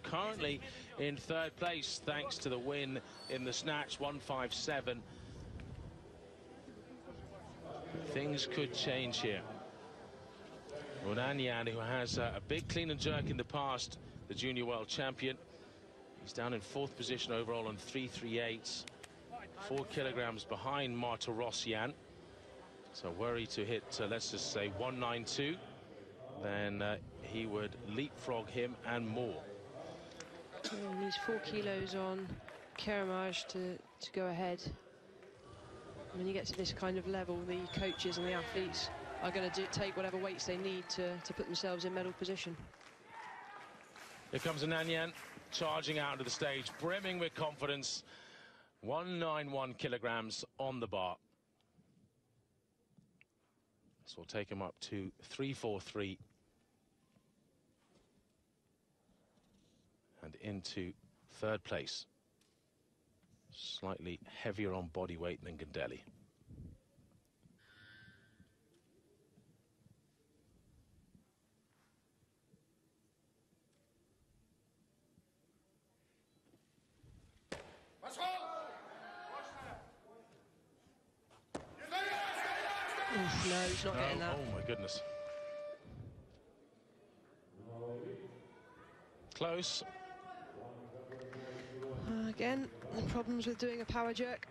currently in third place thanks to the win in the snatch, 157. Things could change here. Unanyan, who has a big clean and jerk in the past, the junior world champion, he's down in fourth position overall on 338, 4 kilograms behind Martirosyan. So were he to hit, let's just say 192, then he would leapfrog him and more. He needs 4 kilos on Keramaj to go ahead. When you get to this kind of level, the coaches and the athletes are going to take whatever weights they need to put themselves in medal position. Here comes Unanyan charging out to the stage, brimming with confidence. 191 kilograms on the bar. This will take him up to 343 and into third place. Slightly heavier on body weight than Gundeli. No, he's not getting that. Oh my goodness. Close. Again, the problems with doing a power jerk.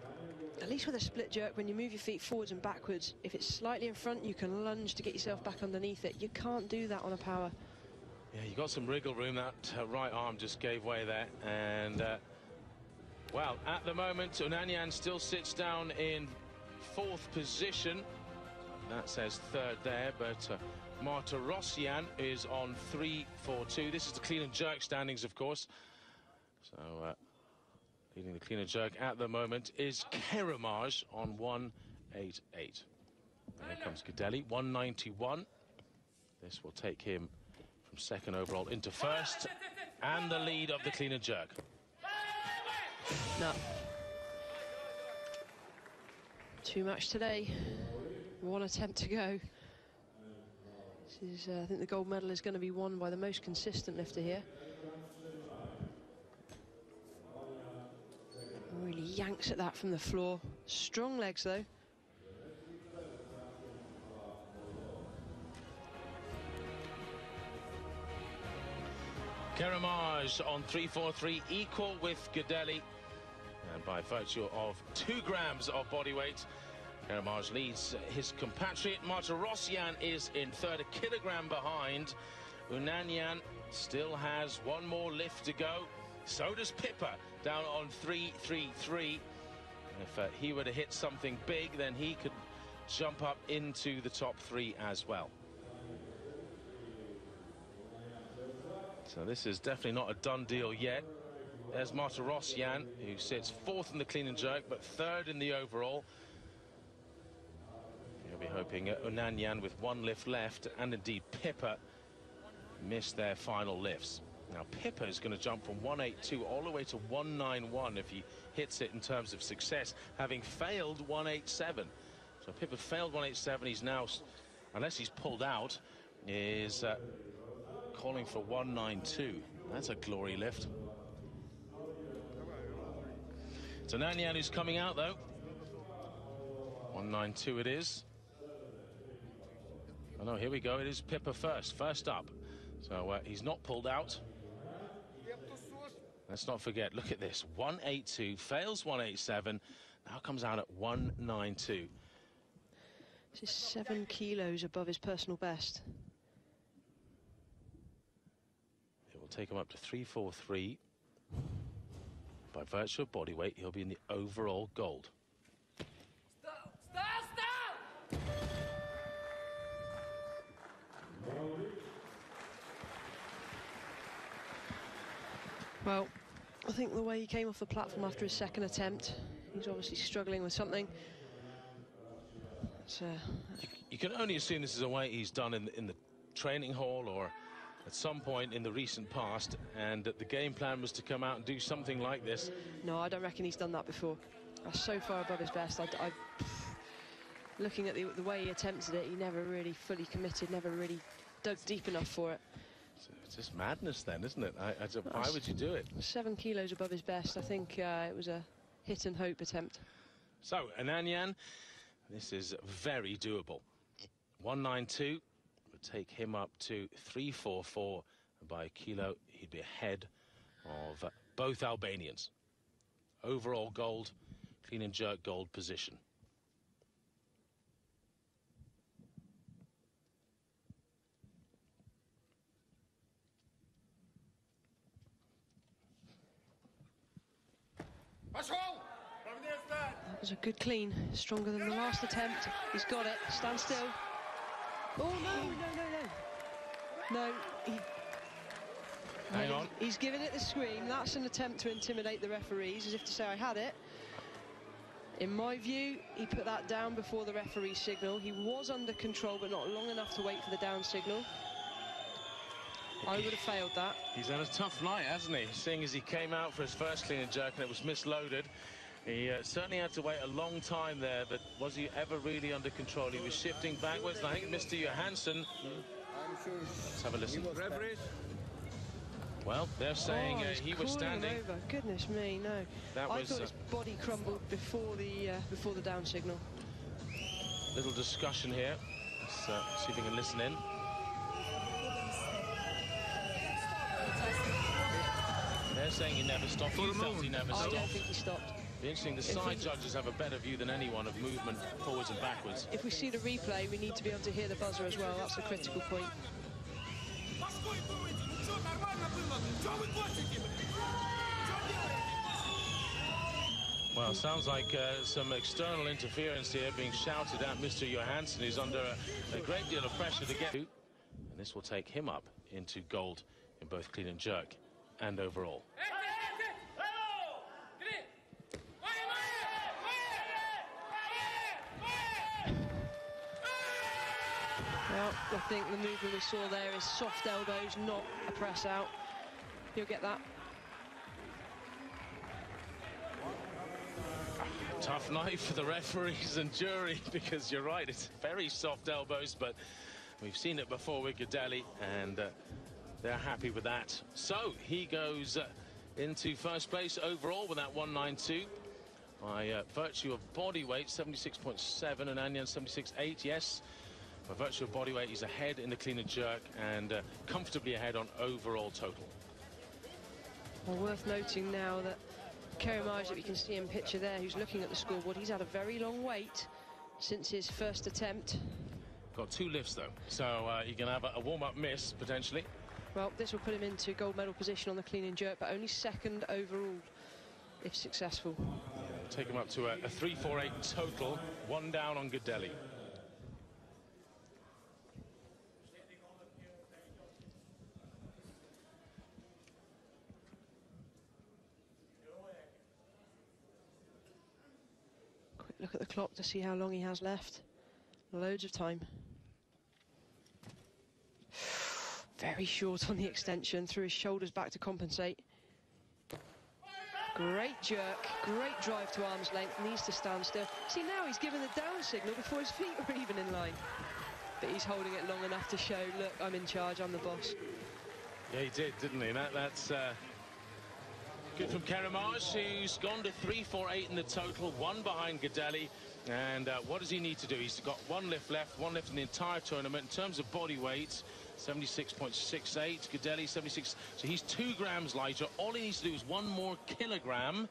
At least with a split jerk, when you move your feet forwards and backwards, if it's slightly in front, you can lunge to get yourself back underneath it. You can't do that on a power. Yeah, you got some wriggle room. That right arm just gave way there. And, well, at the moment, Unanyan still sits down in fourth position. That says third there, but Martirosyan is on 342. This is the clean and jerk standings, of course. So, leading the clean and jerk at the moment is Keramaj on 188. There comes Gundeli, 191. This will take him from second overall into first, and the lead of the clean and jerk. No. Too much today. One attempt to go. This is, I think the gold medal is going to be won by the most consistent lifter here. Really yanks at that from the floor. Strong legs, though. Keramaj on 343, equal with Gundeli. And by virtue of 2 grams of body weight, Keramaj leads his compatriot. Martirosyan is in third, a kilogram behind. Unanyan still has one more lift to go. So does Pippa, down on 333. If he were to hit something big, then he could jump up into the top 3 as well. So this is definitely not a done deal yet. There's Martirosyan, who sits fourth in the clean and jerk, but third in the overall. You'll be hoping Unanyan with 1 lift left, and indeed Pippa, missed their final lifts. Now Pippa is going to jump from 182 all the way to 191 if he hits it in terms of success, having failed 187. So Pippa failed 187. He's now, unless he's pulled out, is calling for 192. That's a glory lift. It's Unanyan who's coming out, though. 192 it is. Oh no, here we go. It is Pippa first up. So he's not pulled out. Let's not forget, look at this. 182, fails 187, now comes out at 192. This is 7 kilos above his personal best. It will take him up to 343. By virtue of body weight, he'll be in the overall gold. Stop! Well, I think the way he came off the platform after his second attempt, he's obviously struggling with something. You can only assume this is a weight he's done in the training hall or at some point in the recent past, and that the game plan was to come out and do something like this. No, I don't reckon he's done that before. That's so far above his best. Looking at the way he attempted it, he never really fully committed, never really dug deep enough for it. It's just madness then, isn't it? Why would you do it? 7 kilos above his best. I think it was a hit and hope attempt. So, Ananyan, this is very doable. 192 would take him up to 344. And by a kilo, he'd be ahead of both Albanians. Overall gold, clean and jerk gold position. That was a good clean, stronger than the last attempt. He's got it. Stand still. Oh no! Hang on. He's giving it the scream. That's an attempt to intimidate the referees, as if to say, I had it. In my view, he put that down before the referee signal. He was under control, but not long enough to wait for the down signal. I would have failed that. He's had a tough night, hasn't he? Seeing as he came out for his first clean and jerk and it was misloaded. He certainly had to wait a long time there, but was he ever really under control? He was shifting backwards, and I think Mr. Johansson... Let's have a listen. Well, they're saying he was standing. Over. Goodness me, no. I thought his body crumbled before the down signal. Little discussion here. Let's see if we can listen in. They're saying he never stopped. He felt he never stopped. I don't think he stopped. Be interesting. The side judges have a better view than anyone of movement forwards and backwards. If we see the replay, we need to be able to hear the buzzer as well. That's a critical point. Well, sounds like some external interference here being shouted at Mr. Johansson, who's under a great deal of pressure to get to. And this will take him up into gold in both clean and jerk and overall. Well, I think the movement we saw there is soft elbows, not a press out. You'll get that. Tough night for the referees and jury, because you're right, it's very soft elbows, but we've seen it before with Gudeli, and they're happy with that. So he goes into first place overall with that 192 by virtue of body weight, 76.7, and Anyan 76.8. Yes, by virtue of body weight, he's ahead in the clean and jerk, and comfortably ahead on overall total. Well, worth noting now that Kerimaj, that we can see in picture there, who's looking at the scoreboard, he's had a very long wait since his first attempt. Got 2 lifts though, so he can have a warm-up miss potentially. Well, this will put him into gold medal position on the clean and jerk, but only second overall if successful. Take him up to a 348 total, 1 down on Gudeli. Look at the clock to see how long he has left. Loads of time. Very short on the extension, threw his shoulders back to compensate. Great jerk, great drive to arm's length, needs to stand still. See, now he's given the down signal before his feet were even in line. But he's holding it long enough to show, look, I'm in charge, I'm the boss. Yeah, he did, didn't he? That's good from Kerimaj, who's gone to 348 in the total, 1 behind Gudeli. And what does he need to do? He's got 1 lift left, 1 lift in the entire tournament. In terms of body weight, 76.68, Gudeli 76. So he's 2 grams lighter. All he needs to do is 1 more kilogram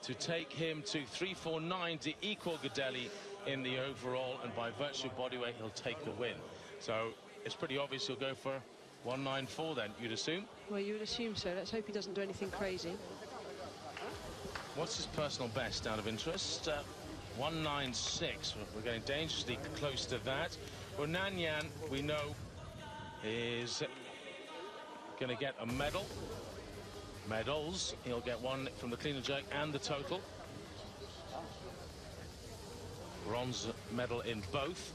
to take him to 349 to equal Gudeli in the overall. And by virtue of body weight, he'll take the win. So it's pretty obvious he'll go for 194 then, you'd assume? Well, you would assume so. Let's hope he doesn't do anything crazy. What's his personal best out of interest? 196. We're getting dangerously close to that. Well, Ananyan, we know, is going to get a medal. Medals. He'll get 1 from the clean and jerk and the total. Bronze medal in both.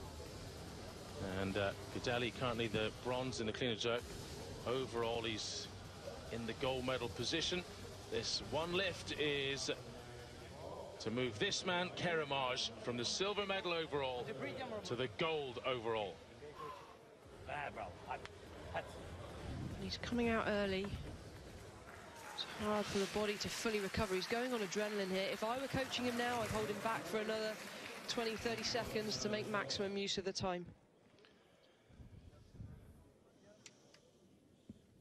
And Gudeli currently the bronze in the clean and jerk. Overall, he's in the gold medal position. This 1 lift is to move this man, Kerimaj, from the silver medal overall to the gold overall. And he's coming out early. It's hard for the body to fully recover. He's going on adrenaline here. If I were coaching him now, I'd hold him back for another 20-30 seconds to make maximum use of the time.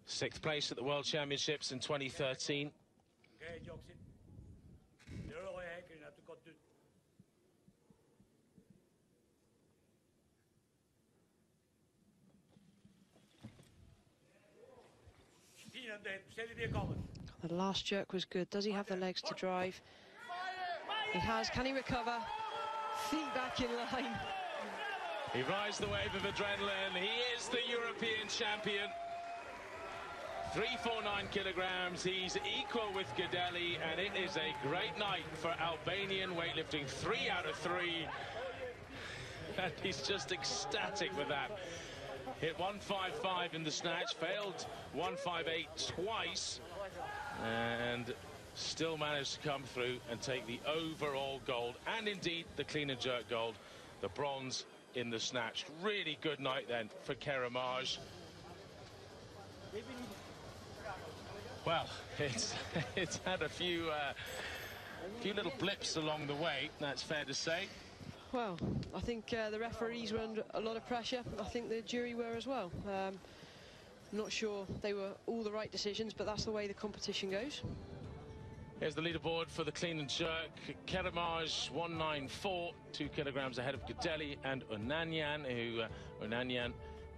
6th place at the World Championships in 2013. The last jerk was good. Does he have the legs to drive? He has. Can he recover? Feet back in line. He rides the wave of adrenaline. He is the European champion. 349 kilograms. He's equal with Gudeli, and it is a great night for Albanian weightlifting. 3 out of 3. And he's just ecstatic with that. Hit 155 in the snatch, failed 158 twice, and still managed to come through and take the overall gold, and indeed the clean and jerk gold, the bronze in the snatch. Really good night then for Kerimaj. Well, it's had a few little blips along the way, that's fair to say. Well, I think the referees were under a lot of pressure. I think the jury were as well. I'm not sure they were all the right decisions, but that's the way the competition goes. Here's the leaderboard for the clean and jerk. Kerimaj 194, 2 kilograms ahead of Gudeli and Unanyan, who Unanyan,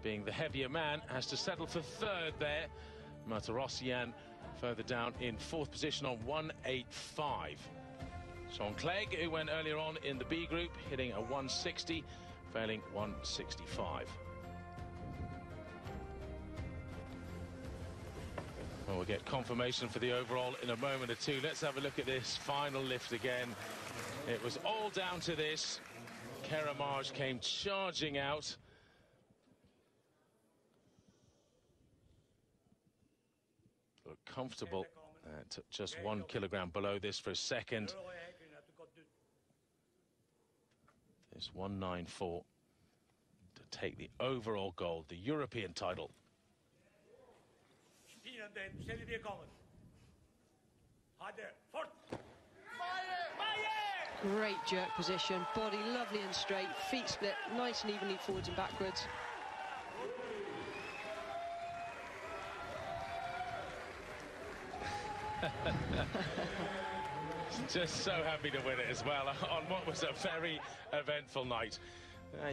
being the heavier man, has to settle for 3rd there. Matarossian further down in 4th position on 185. Sean Clegg, who went earlier on in the B group, hitting a 160, failing 165. Well, we'll get confirmation for the overall in a moment or two. Let's have a look at this final lift again. It was all down to this. Kerimaj came charging out. Looked comfortable at just 1 kilogram below this for a second. This 194 to take the overall gold, the European title. Great jerk position, body lovely and straight, feet split nice and evenly forwards and backwards. Just so happy to win it as well on what was a very eventful night.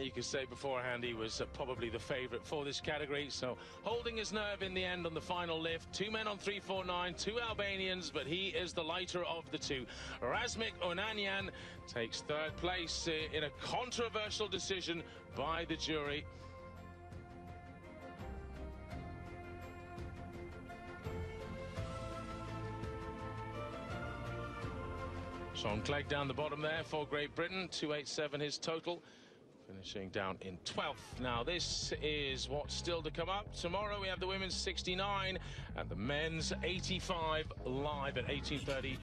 You could say beforehand he was probably the favourite for this category, so holding his nerve in the end on the final lift. 2 men on 349, 2 Albanians, but he is the lighter of the 2. Razmik Unanyan takes 3rd place in a controversial decision by the jury. Sean Clegg down the bottom there for Great Britain, 287 his total, finishing down in 12th. Now this is what's still to come up. Tomorrow we have the women's 69 and the men's 85 live at 18:30.